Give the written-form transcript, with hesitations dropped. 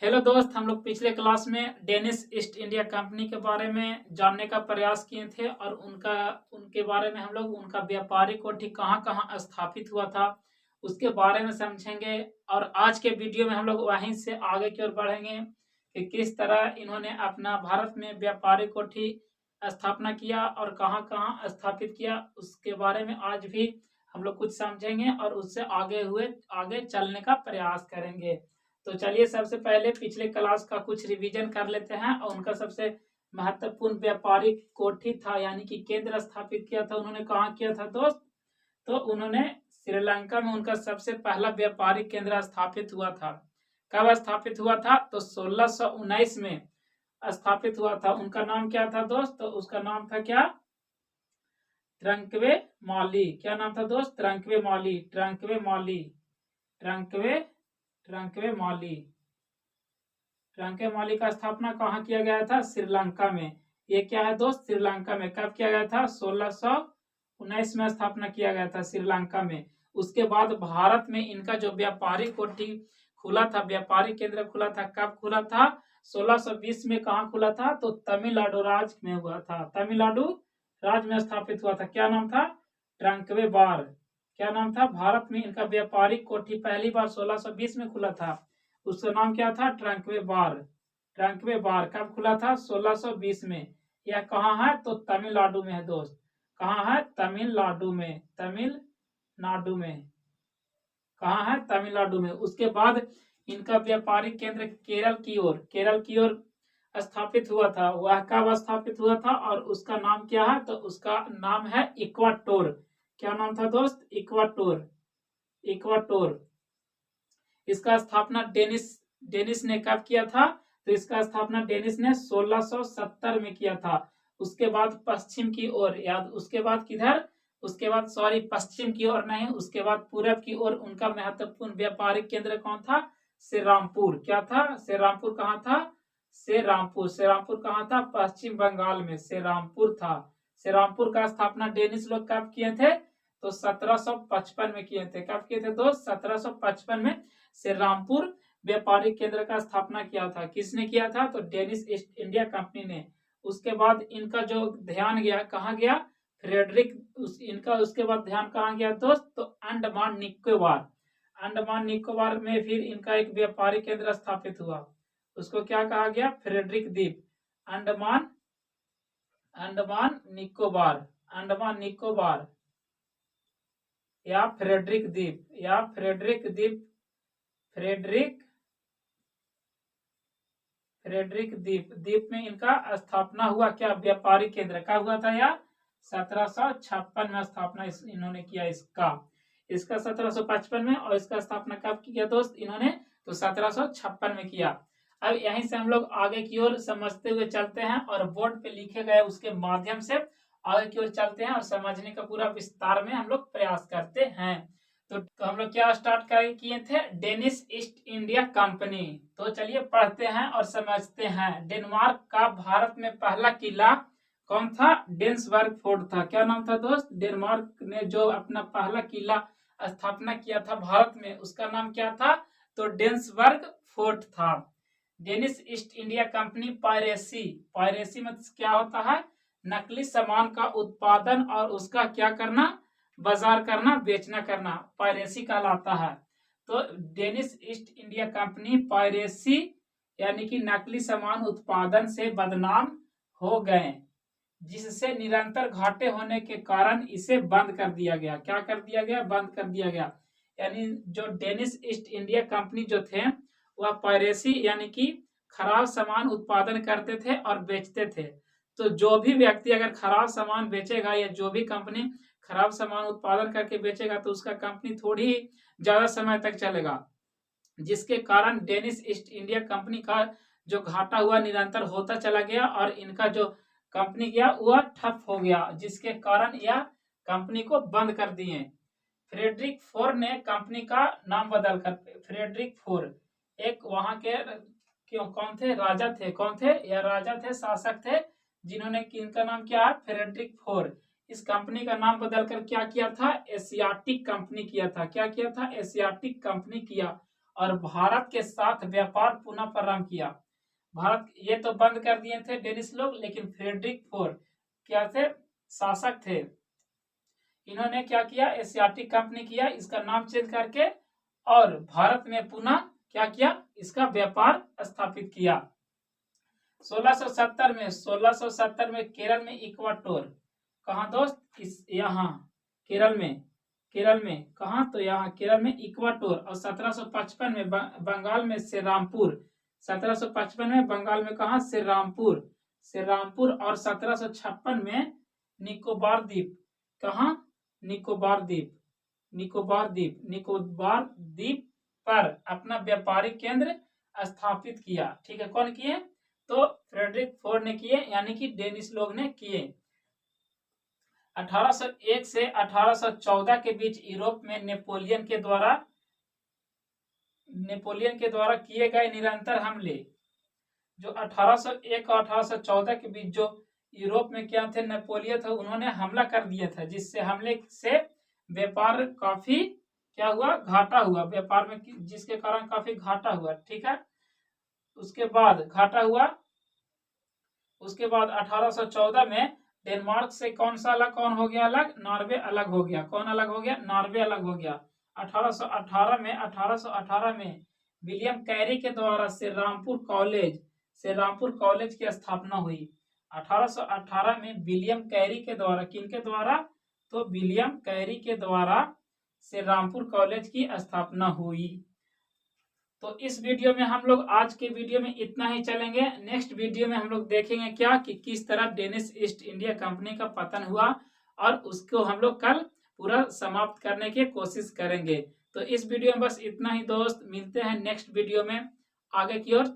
Hello दोस्त, हम लोग पिछले क्लास में डेनिस ईस्ट इंडिया कंपनी के बारे में जानने का प्रयास किए थे और उनके बारे में हम लोग उनका व्यापारिक कोठी कहाँ कहाँ स्थापित हुआ था उसके बारे में समझेंगे। और आज के वीडियो में हम लोग वहीं से आगे की ओर बढ़ेंगे कि किस तरह इन्होंने अपना भारत में व्यापारिक कोठी स्थापना किया और कहाँ कहाँ स्थापित किया, उसके बारे में आज भी हम लोग कुछ समझेंगे और उससे आगे चलने का प्रयास करेंगे। तो चलिए सबसे पहले पिछले क्लास का कुछ रिवीजन कर लेते हैं और उनका सबसे महत्वपूर्ण व्यापारिक कोठी था यानी कि केंद्र स्थापित किया था उन्होंने कहाँ किया था दोस्त? तो उन्होंने श्रीलंका में उनका सबसे पहला व्यापारिक केंद्र स्थापित हुआ था। कब स्थापित हुआ था? तो 1619 में स्थापित हुआ था। उनका नाम क्या था दोस्त? तो उसका नाम था क्या? ट्रंकवे माली। क्या नाम था दोस्त? ट्रंकवे माली। ट्रंकवे माली। ट्रंकवे ट्रंकवे माली। ट्रंकवे माली का स्थापना कहाँ किया गया था? श्रीलंका में। ये क्या है दोस्त? श्रीलंका में। कब किया गया था? 1619 में स्थापना किया गया था श्रीलंका में। उसके बाद भारत में इनका जो व्यापारिक कोठी खुला था, व्यापारिक केंद्र खुला था, कब खुला था? 1620 में। कहाँ खुला था? तो तमिलनाडु राज्य में हुआ था। तमिलनाडु राज्य में स्थापित हुआ था। क्या नाम था? ट्रंकवे बार। क्या नाम था? भारत में इनका व्यापारिक कोठी पहली बार 1620 में खुला था। उसका नाम क्या था? ट्रंकवे बार। ट्रंकवे बार कब खुला था? 1620 में। यह कहाँ है? तो तमिलनाडु में है दोस्त। कहाँ है? तमिलनाडु में। तमिलनाडु में। कहाँ है? तमिलनाडु में। उसके बाद इनका व्यापारिक केंद्र केरल की ओर स्थापित हुआ था। वह कब स्थापित हुआ था और उसका नाम क्या है? तो उसका नाम है इक्वाटोर। क्या नाम था दोस्त? इक्वाटोर। इक्वाटोर। इसका स्थापना डेनिस ने कब किया था? तो इसका स्थापना डेनिस ने 1670 में किया था। उसके बाद पश्चिम की ओर याद, उसके बाद किधर? उसके बाद सॉरी, पश्चिम की ओर नहीं, उसके बाद पूरब की ओर उनका महत्वपूर्ण व्यापारिक केंद्र कौन था? श्रीरामपुर। क्या था? श्रीरामपुर। कहाँ था? श्रीरामपुर। श्रीरामपुर कहाँ था? पश्चिम बंगाल में श्रीरामपुर था। श्रीरामपुर का स्थापना डेनिस लोग कब किए थे? तो 1755 में किए थे। कब किए थे दोस्त? 1755 में श्रीरामपुर व्यापारिक केंद्र का स्थापना किया था। किसने किया था? तो डेनिस ईस्ट इंडिया कंपनी ने। उसके बाद इनका जो ध्यान गया, कहाँ गया? फ्रेडरिक इनका उसके बाद ध्यान कहाँ गया दोस्त? तो अंडमान निकोबार। अंडमान निकोबार में फिर इनका एक व्यापारिक केंद्र स्थापित हुआ। उसको क्या कहा गया? फ्रेडरिक द्वीप। अंडमान अंडमान निकोबार। अंडमान निकोबार या फ्रेडरिक द्वीप या फ्रेडरिक द्वीप। फ्रेडरिक फ्रेडरिक द्वीप में इनका स्थापना हुआ। क्या? व्यापारिक केंद्र का हुआ था या 1756 में स्थापना इन्होंने किया इसका। इसका 1755 में और इसका स्थापना कब किया दोस्त इन्होंने? तो 1756 में किया। अब यहीं से हम लोग आगे की ओर समझते हुए चलते हैं और बोर्ड पे लिखे गए उसके माध्यम से आगे की ओर चलते हैं और समझने का पूरा विस्तार में हम लोग प्रयास करते हैं। तो हम लोग क्या स्टार्ट किए थे? Danish East India Company. तो चलिए पढ़ते हैं और समझते हैं। डेनमार्क का भारत में पहला किला कौन था? डेंसबर्ग फोर्ट था। क्या नाम था दोस्त? डेनमार्क ने जो अपना पहला किला स्थापना किया था भारत में, उसका नाम क्या था? तो डेंसबर्ग फोर्ट था। Danish East India Company piracy. Piracy में क्या होता है? नकली सामान का उत्पादन और उसका क्या करना? बाजार करना, बेचना करना, पायरेसी कहलाता है। तो Danish East India Company piracy यानी कि नकली सामान उत्पादन से बदनाम हो गए, जिससे निरंतर घाटे होने के कारण इसे बंद कर दिया गया। क्या कर दिया गया? बंद कर दिया गया। यानी जो डेनिस ईस्ट इंडिया कंपनी जो थे वह पायरेसी यानी कि खराब सामान उत्पादन करते थे और बेचते थे। तो जो भी व्यक्ति अगर खराब सामान बेचेगा या जो भी कंपनी खराब सामान उत्पादन करके बेचेगा तो उसका कंपनी थोड़ी ज्यादा समय तक चलेगा, जिसके कारण डेनिस ईस्ट इंडिया कंपनी का जो घाटा हुआ निरंतर होता चला गया और इनका जो कंपनी गया वह ठप हो गया, जिसके कारण यह कंपनी को बंद कर दिए। फ्रेडरिक फोर ने कंपनी का नाम बदलकर फ्रेडरिक फोर, एक वहां के कौन थे? राजा थे। कौन थे? या राजा थे, शासक थे, जिन्होंने इनका नाम क्या है? Frederick four. इस कंपनी का नाम बदलकर क्या किया था? एशियाटिक कंपनी किया था। क्या किया था? एशियाटिक कंपनी किया। और भारत के साथ व्यापार पुनः प्रारंभ किया। भारत ये तो बंद कर दिए थे डेनिश लोग, लेकिन फ्रेडरिक फोर क्या थे, शासक थे। इन्होंने क्या किया, एशियाटिक कंपनी किया, इसका नाम चेंज करके, और भारत में पुनः क्या किया, इसका व्यापार स्थापित किया। 1670 में केरल में इक्वाटोर, कहाँ दोस्त, इस यहाँ केरल में कहा, तो यहाँ केरल में इक्वाटोर। और 1755 में बंगाल में श्रीरामपुर, 1755 में बंगाल में कहा, श्रीरामपुर। और 1756 में निकोबार द्वीप, कहा, निकोबार द्वीप पर अपना व्यापारिक केंद्र स्थापित किया। ठीक है, कौन किए, तो फ्रेडरिक फोर ने किए, यानी कि डेनिश लोग ने किए। 1801 से 1814 के बीच यूरोप में नेपोलियन के द्वारा किए गए निरंतर हमले, जो 1801 और 1814 के बीच जो यूरोप में क्या थे, नेपोलियन था, उन्होंने हमला कर दिया था, जिससे हमले से व्यापार काफी क्या हुआ, घाटा हुआ व्यापार में, जिसके कारण काफी घाटा हुआ। ठीक है, उसके बाद घाटा हुआ। उसके बाद 1814 में डेनमार्क से कौन हो गया अलग, नॉर्वे अलग हो गया। कौन अलग हो गया, नॉर्वे अलग हो गया। 1818 में विलियम कैरी के द्वारा श्रीरामपुर कॉलेज की स्थापना हुई। 1818 में विलियम कैरी के द्वारा, किनके द्वारा, तो विलियम कैरी के द्वारा श्रीरामपुर कॉलेज की स्थापना हुई। तो इस वीडियो में हम लोग, आज के वीडियो में इतना ही चलेंगे। नेक्स्ट वीडियो में हम लोग देखेंगे क्या कि किस तरह डेनिश ईस्ट इंडिया कंपनी का पतन हुआ, और उसको हम लोग कल पूरा समाप्त करने की कोशिश करेंगे। तो इस वीडियो में बस इतना ही दोस्त, मिलते हैं नेक्स्ट वीडियो में आगे की ओर।